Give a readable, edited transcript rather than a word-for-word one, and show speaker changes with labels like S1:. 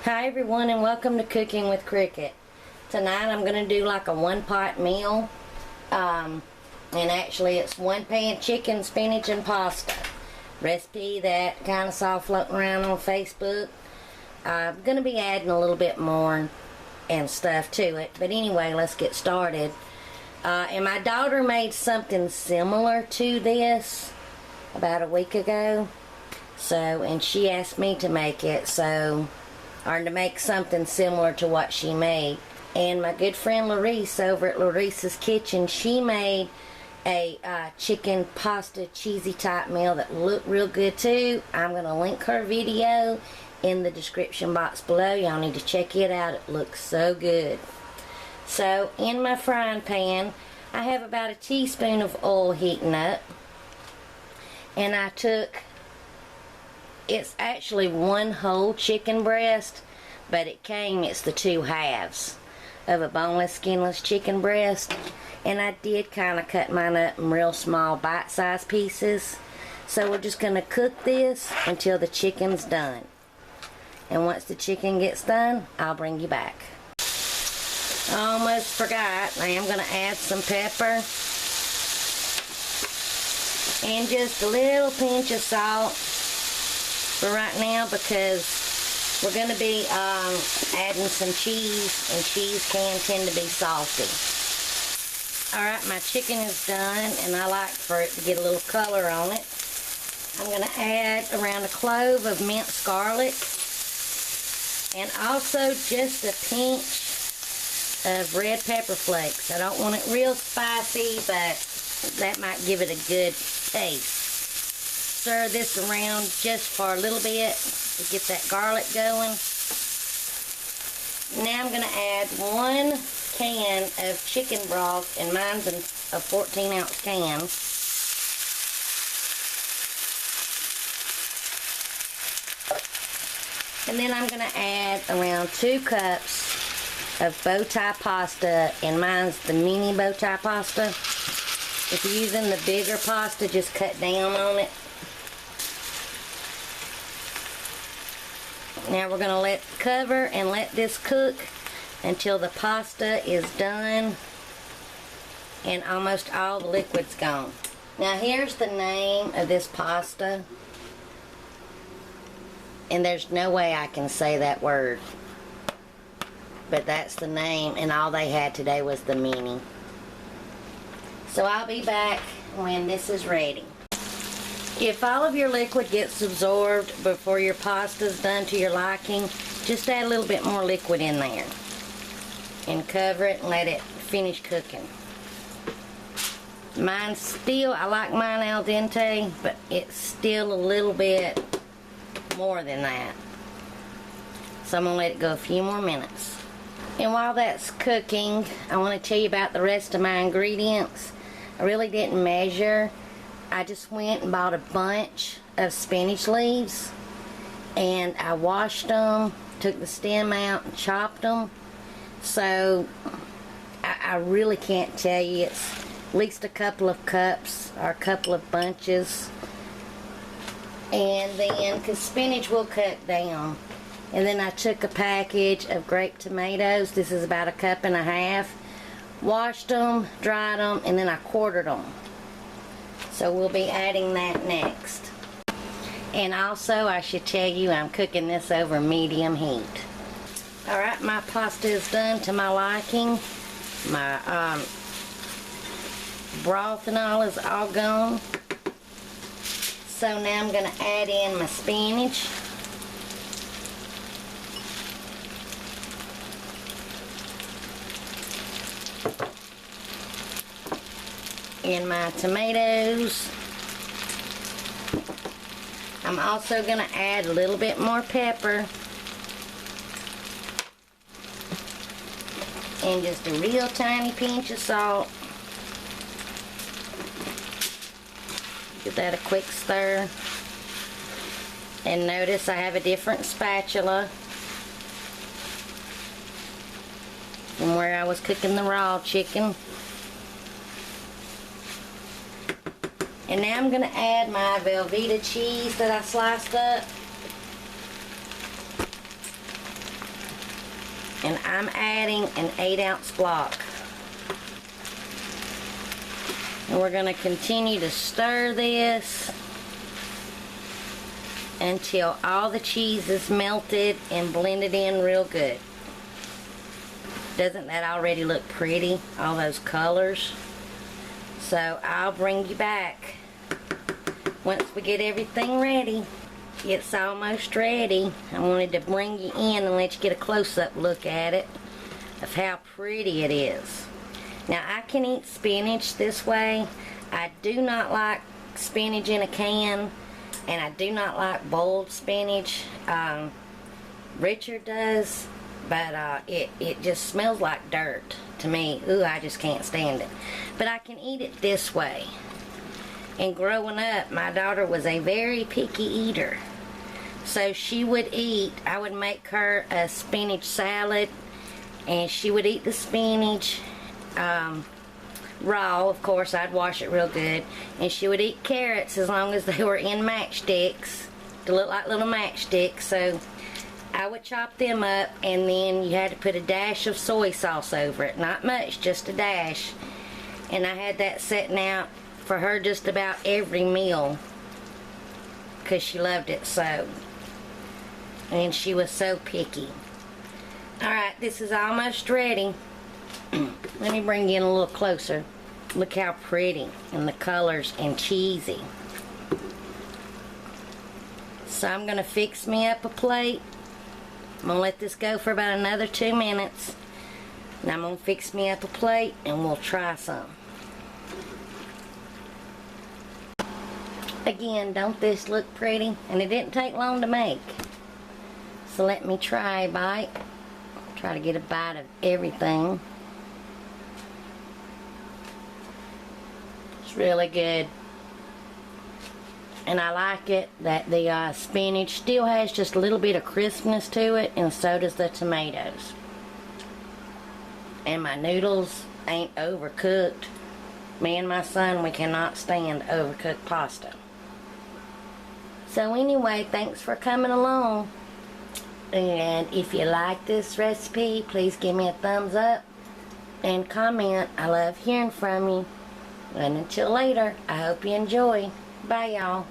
S1: Hi everyone, and welcome to Cooking with Cricket. Tonight I'm going to do like a one-pot meal, and actually it's one pan chicken, spinach, and pasta. Recipe that kind of saw floating around on Facebook. I'm going to be adding a little bit more and stuff to it, but anyway, let's get started. And my daughter made something similar to this about a week ago, and she asked me to make it, or to make something similar to what she made. And my good friend Larice over at Larice's Kitchen, she made a chicken pasta cheesy type meal that looked real good too. I'm going to link her video in the description box below. Y'all need to check it out. It looks so good. So in my frying pan, I have about a teaspoon of oil heating up. And I took, it's actually one whole chicken breast, but it's the two halves of a boneless, skinless chicken breast. And I did kind of cut mine up in real small bite-sized pieces. So we're just going to cook this until the chicken's done. And once the chicken gets done, I'll bring you back. I almost forgot. I am going to add some pepper and just a little pinch of salt for right now, because we're going to be adding some cheese, and cheese can tend to be salty. Alright, my chicken is done, and I like for it to get a little color on it. I'm going to add around a clove of minced garlic, and also just a pinch of red pepper flakes. I don't want it real spicy, but that might give it a good taste. Stir this around just for a little bit to get that garlic going. Now I'm going to add 1 can of chicken broth, and mine's a 14-ounce can. And then I'm going to add around 2 cups of bow tie pasta, and mine's the mini bow tie pasta. If you're using the bigger pasta, just cut down on it. Now we're going to let cover and let this cook until the pasta is done and almost all the liquid's gone. Now here's the name of this pasta, and there's no way I can say that word, but that's the name, and all they had today was the mini. So I'll be back when this is ready. If all of your liquid gets absorbed before your pasta's done to your liking, just add a little bit more liquid in there and cover it and let it finish cooking. Mine's still, I like mine al dente, but it's still a little bit more than that. So I'm going to let it go a few more minutes. And while that's cooking, I want to tell you about the rest of my ingredients. I really didn't measure. I just went and bought a bunch of spinach leaves, and I washed them, took the stem out, and chopped them. So I really can't tell you. It's at least a couple of cups or a couple of bunches. And then, because spinach will cut down. And then I took a package of grape tomatoes. This is about 1.5 cups. Washed them, dried them, and then I quartered them. So we'll be adding that next. And also, I should tell you, I'm cooking this over medium heat. Alright, my pasta is done to my liking. My broth and all is all gone. So now I'm going to add in my spinach. And my tomatoes. I'm also going to add a little bit more pepper. And just a real tiny pinch of salt. Give that a quick stir. And notice I have a different spatula from where I was cooking the raw chicken. And now I'm going to add my Velveeta cheese that I sliced up. And I'm adding an 8-ounce block. And we're going to continue to stir this until all the cheese is melted and blended in real good. Doesn't that already look pretty? All those colors. So I'll bring you back once we get everything ready. It's almost ready. I wanted to bring you in and let you get a close-up look at it of how pretty it is. Now I can eat spinach this way. I do not like spinach in a can, and I do not like boiled spinach. Richard does, but it just smells like dirt to me. Ooh, I just can't stand it. But I can eat it this way. And growing up, my daughter was a very picky eater. So she would eat, I would make her a spinach salad, and she would eat the spinach raw. Of course, I'd wash it real good. And she would eat carrots as long as they were in matchsticks to look like little matchsticks. So I would chop them up, and then you had to put a dash of soy sauce over it. Not much, just a dash. And I had that setting out for her just about every meal because she loved it so. And she was so picky. Alright, this is almost ready. Let me bring you in a little closer. Look how pretty, and the colors, and cheesy. So I'm going to fix me up a plate. I'm going to let this go for about another 2 minutes. And I'm going to fix me up a plate, and we'll try some. Again, don't this look pretty? And it didn't take long to make. So let me try a bite. Try to get a bite of everything. It's really good. And I like it that the spinach still has just a little bit of crispness to it, and so does the tomatoes. And my noodles ain't overcooked. Me and my son, we cannot stand overcooked pasta. So anyway, thanks for coming along. And if you like this recipe, please give me a thumbs up and comment. I love hearing from you. And until later, I hope you enjoy. Bye, y'all.